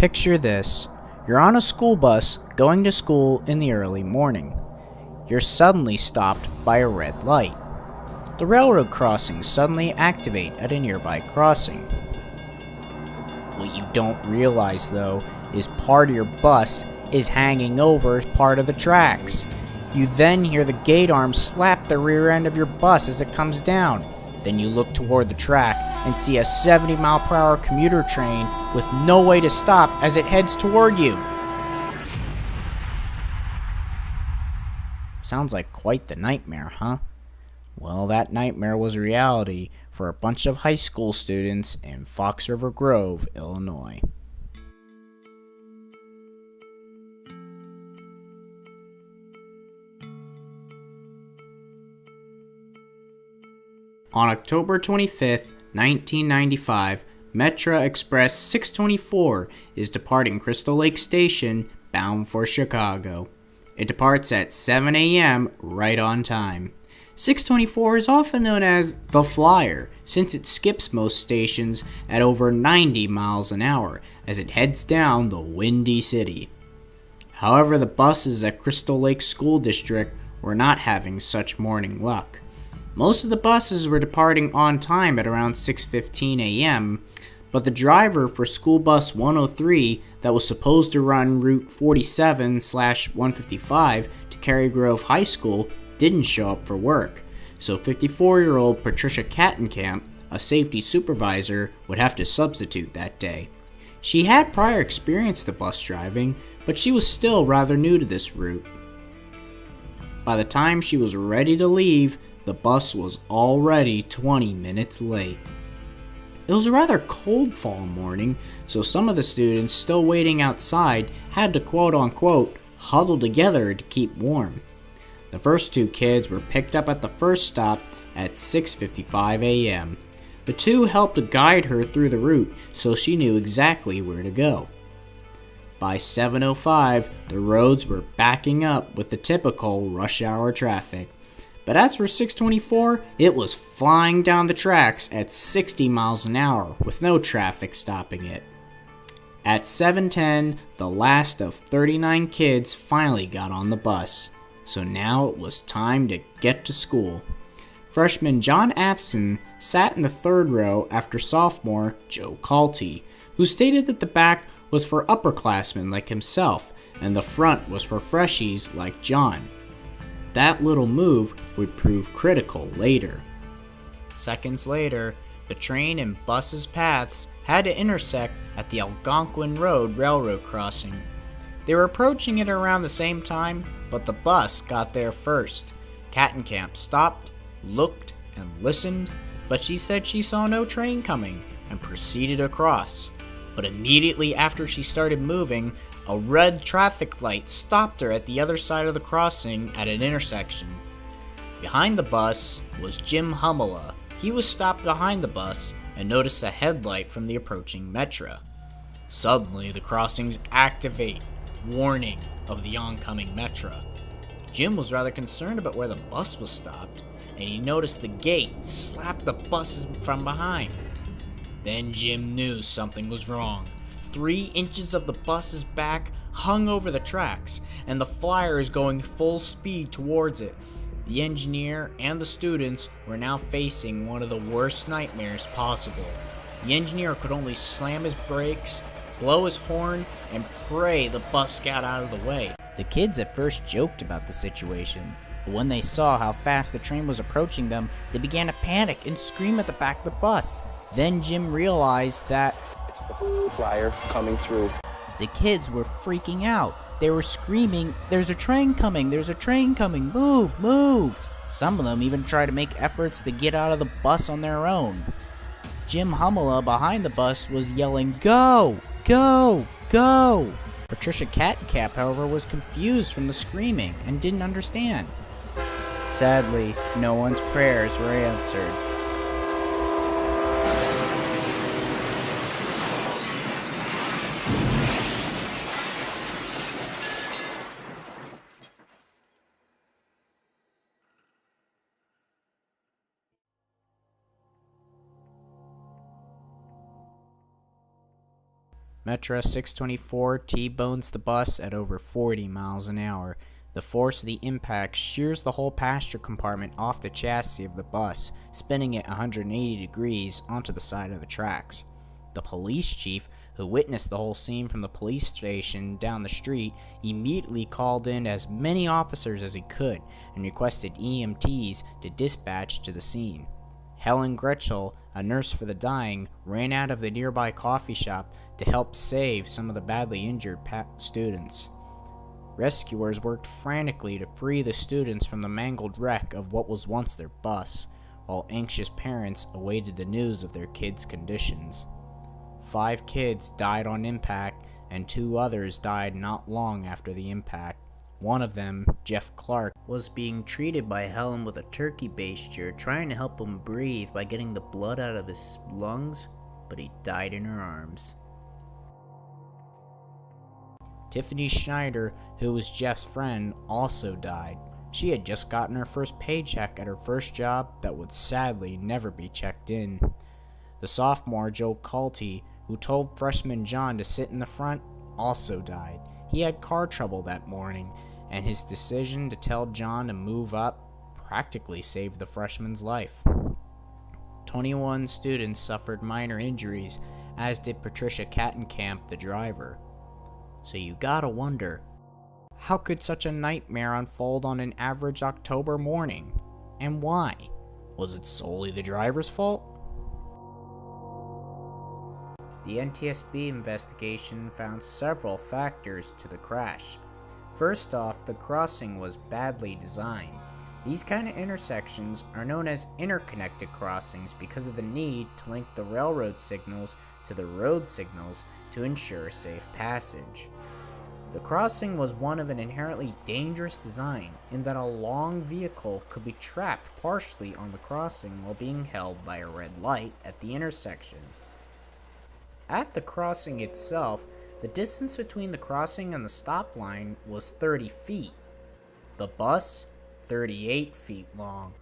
Picture this. You're on a school bus going to school in the early morning. You're suddenly stopped by a red light. The railroad crossings suddenly activate at a nearby crossing. What you don't realize, though, is part of your bus is hanging over part of the tracks. You then hear the gate arm slap the rear end of your bus as it comes down. Then you look toward the track and see a 70-mile-per-hour commuter train with no way to stop as it heads toward you. Sounds like quite the nightmare, huh? Well, that nightmare was reality for a bunch of high school students in Fox River Grove, Illinois. On October 25th, 1995, Metra Express 624 is departing Crystal Lake Station bound for Chicago. It departs at 7 a.m. right on time. 624 is often known as the Flyer since it skips most stations at over 90 miles an hour as it heads down the Windy City. However, the buses at Crystal Lake School District were not having such morning luck. Most of the buses were departing on time at around 6:15 a.m., but the driver for School Bus 103 that was supposed to run Route 47/155 to Cary Grove High School didn't show up for work, so 54-year-old Patricia Kattenkamp, a safety supervisor, would have to substitute that day. She had prior experience with bus driving, but she was still rather new to this route. By the time she was ready to leave, the bus was already 20 minutes late. It was a rather cold fall morning, so some of the students still waiting outside had to quote-unquote huddle together to keep warm. The first two kids were picked up at the first stop at 6:55 a.m. The two helped guide her through the route so she knew exactly where to go. By 7:05, the roads were backing up with the typical rush hour traffic. But as for 624, it was flying down the tracks at 60 miles an hour with no traffic stopping it. At 7:10, the last of 39 kids finally got on the bus, so now it was time to get to school. Freshman John Afson sat in the third row after sophomore Joe Calty, who stated that the back was for upperclassmen like himself and the front was for freshies like John. That little move would prove critical later. Seconds later, the train and bus's paths had to intersect at the Algonquin Road railroad crossing. They were approaching it around the same time, but the bus got there first. Kattenkamp stopped, looked, and listened, but she said she saw no train coming and proceeded across. But immediately after she started moving, a red traffic light stopped her at the other side of the crossing at an intersection. Behind the bus was Jim Hummela. He was stopped behind the bus and noticed a headlight from the approaching Metra. Suddenly, the crossings activate, warning of the oncoming Metra. Jim was rather concerned about where the bus was stopped, and he noticed the gate slap the buses from behind. Then Jim knew something was wrong. 3 inches of the bus's back hung over the tracks, and the Flyer is going full speed towards it. The engineer and the students were now facing one of the worst nightmares possible. The engineer could only slam his brakes, blow his horn, and pray the bus got out of the way. The kids at first joked about the situation, but when they saw how fast the train was approaching them, they began to panic and scream at the back of the bus. Then Jim realized that the Flyer coming through. The kids were freaking out. They were screaming, "There's a train coming! There's a train coming! Move! Move!" Some of them even tried to make efforts to get out of the bus on their own. Jim Hummela behind the bus was yelling, "Go! Go! Go!" Patricia Kattenkamp, however, was confused from the screaming and didn't understand. Sadly, no one's prayers were answered. Metro 624 T-bones the bus at over 40 miles an hour. The force of the impact shears the whole passenger compartment off the chassis of the bus, spinning it 180 degrees onto the side of the tracks. The police chief, who witnessed the whole scene from the police station down the street, immediately called in as many officers as he could and requested EMTs to dispatch to the scene. Helen Gretchel, a nurse for the dying, ran out of the nearby coffee shop to help save some of the badly injured students. Rescuers worked frantically to free the students from the mangled wreck of what was once their bus, while anxious parents awaited the news of their kids' conditions. 5 kids died on impact, and 2 others died not long after the impact. One of them, Jeff Clark, was being treated by Helen with a turkey baster, trying to help him breathe by getting the blood out of his lungs, but he died in her arms. Tiffany Schneider, who was Jeff's friend, also died. She had just gotten her first paycheck at her first job that would sadly never be checked in. The sophomore, Joe Culte, who told freshman John to sit in the front, also died. He had car trouble that morning, and his decision to tell John to move up practically saved the freshman's life. 21 students suffered minor injuries, as did Patricia Kattenkamp, the driver. So you gotta wonder, how could such a nightmare unfold on an average October morning? And why? Was it solely the driver's fault? The NTSB investigation found several factors to the crash. First off, the crossing was badly designed. These kind of intersections are known as interconnected crossings because of the need to link the railroad signals to the road signals to ensure safe passage. The crossing was one of an inherently dangerous design in that a long vehicle could be trapped partially on the crossing while being held by a red light at the intersection. At the crossing itself, the distance between the crossing and the stop line was 30 feet. The bus, 38 feet long.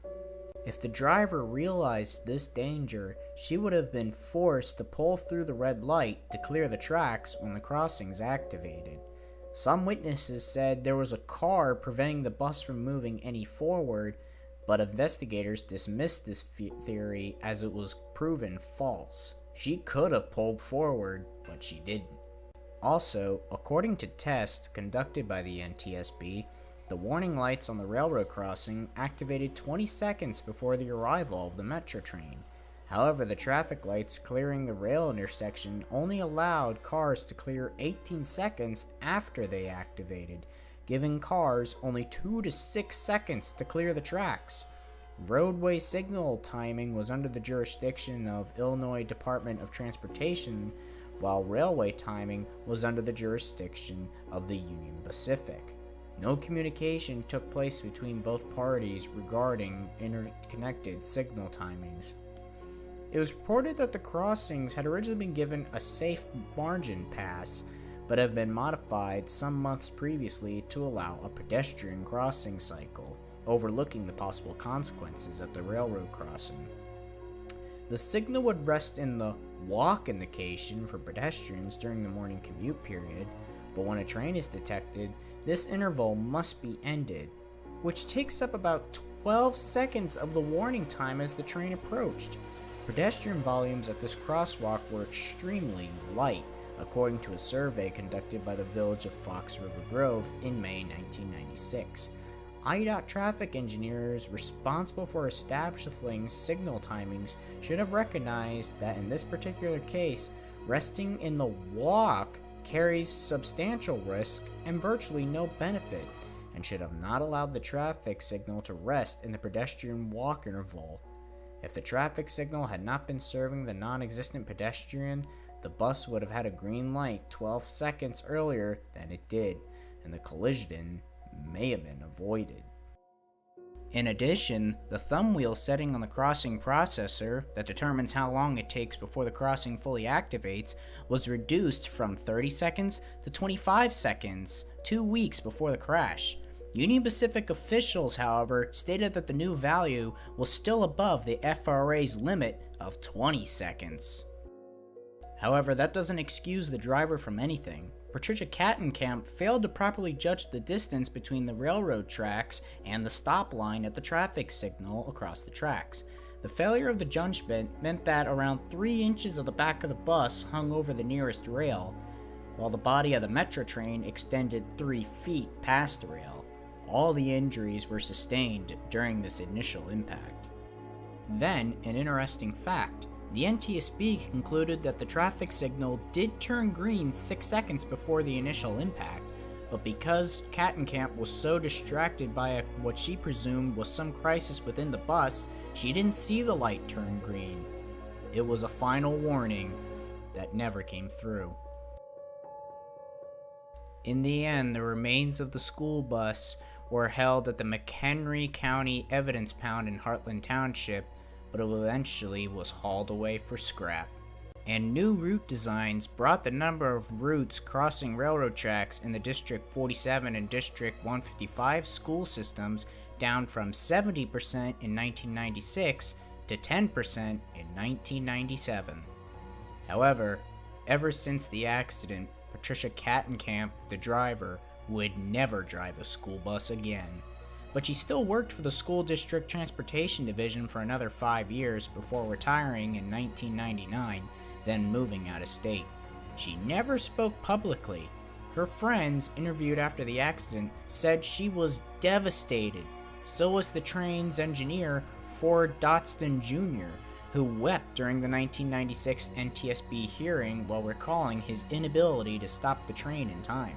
If the driver realized this danger, she would have been forced to pull through the red light to clear the tracks when the crossing's activated. Some witnesses said there was a car preventing the bus from moving any forward, but investigators dismissed this theory as it was proven false. She could have pulled forward, but she didn't. Also, according to tests conducted by the NTSB, the warning lights on the railroad crossing activated 20 seconds before the arrival of the metro train. However, the traffic lights clearing the rail intersection only allowed cars to clear 18 seconds after they activated, giving cars only 2 to 6 seconds to clear the tracks. Roadway signal timing was under the jurisdiction of Illinois Department of Transportation, while railway timing was under the jurisdiction of the Union Pacific. No communication took place between both parties regarding interconnected signal timings. It was reported that the crossings had originally been given a safe margin pass, but have been modified some months previously to allow a pedestrian crossing cycle, overlooking the possible consequences at the railroad crossing. The signal would rest in the walk indication for pedestrians during the morning commute period, but when a train is detected, this interval must be ended, which takes up about 12 seconds of the warning time as the train approached. Pedestrian volumes at this crosswalk were extremely light, according to a survey conducted by the village of Fox River Grove in May 1996. IDOT traffic engineers responsible for establishing signal timings should have recognized that in this particular case, resting in the walk carries substantial risk and virtually no benefit, and should have not allowed the traffic signal to rest in the pedestrian walk interval. If the traffic signal had not been serving the non-existent pedestrian, the bus would have had a green light 12 seconds earlier than it did, and the collision may have been avoided. In addition, the thumb wheel setting on the crossing processor that determines how long it takes before the crossing fully activates was reduced from 30 seconds to 25 seconds 2 weeks before the crash. Union Pacific officials, however, stated that the new value was still above the FRA's limit of 20 seconds. However, that doesn't excuse the driver from anything. Patricia Kattenkamp failed to properly judge the distance between the railroad tracks and the stop line at the traffic signal across the tracks. The failure of the judgment meant that around 3 inches of the back of the bus hung over the nearest rail, while the body of the metro train extended 3 feet past the rail. All the injuries were sustained during this initial impact. Then, an interesting fact. The NTSB concluded that the traffic signal did turn green 6 seconds before the initial impact, but because Kattenkamp was so distracted by what she presumed was some crisis within the bus, she didn't see the light turn green. It was a final warning that never came through. In the end, the remains of the school bus were held at the McHenry County Evidence Pound in Heartland Township, but it eventually was hauled away for scrap. And new route designs brought the number of routes crossing railroad tracks in the District 47 and District 155 school systems down from 70% in 1996 to 10% in 1997. However, ever since the accident, Patricia Kattenkamp, the driver, would never drive a school bus again. But she still worked for the school district transportation division for another 5 years before retiring in 1999, then moving out of state. She never spoke publicly. Her friends, interviewed after the accident, said she was devastated. So was the train's engineer, Ford Dotston Jr., who wept during the 1996 NTSB hearing while recalling his inability to stop the train in time.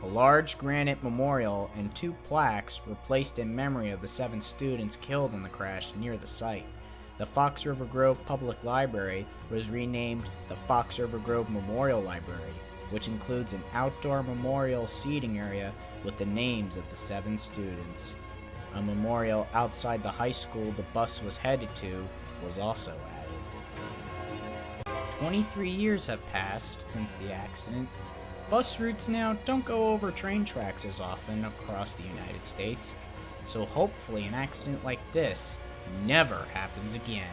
A large granite memorial and 2 plaques were placed in memory of the 7 students killed in the crash near the site. The Fox River Grove Public Library was renamed the Fox River Grove Memorial Library, which includes an outdoor memorial seating area with the names of the 7 students. A memorial outside the high school the bus was headed to was also added. 23 years have passed since the accident. Bus routes now don't go over train tracks as often across the United States, so hopefully an accident like this never happens again.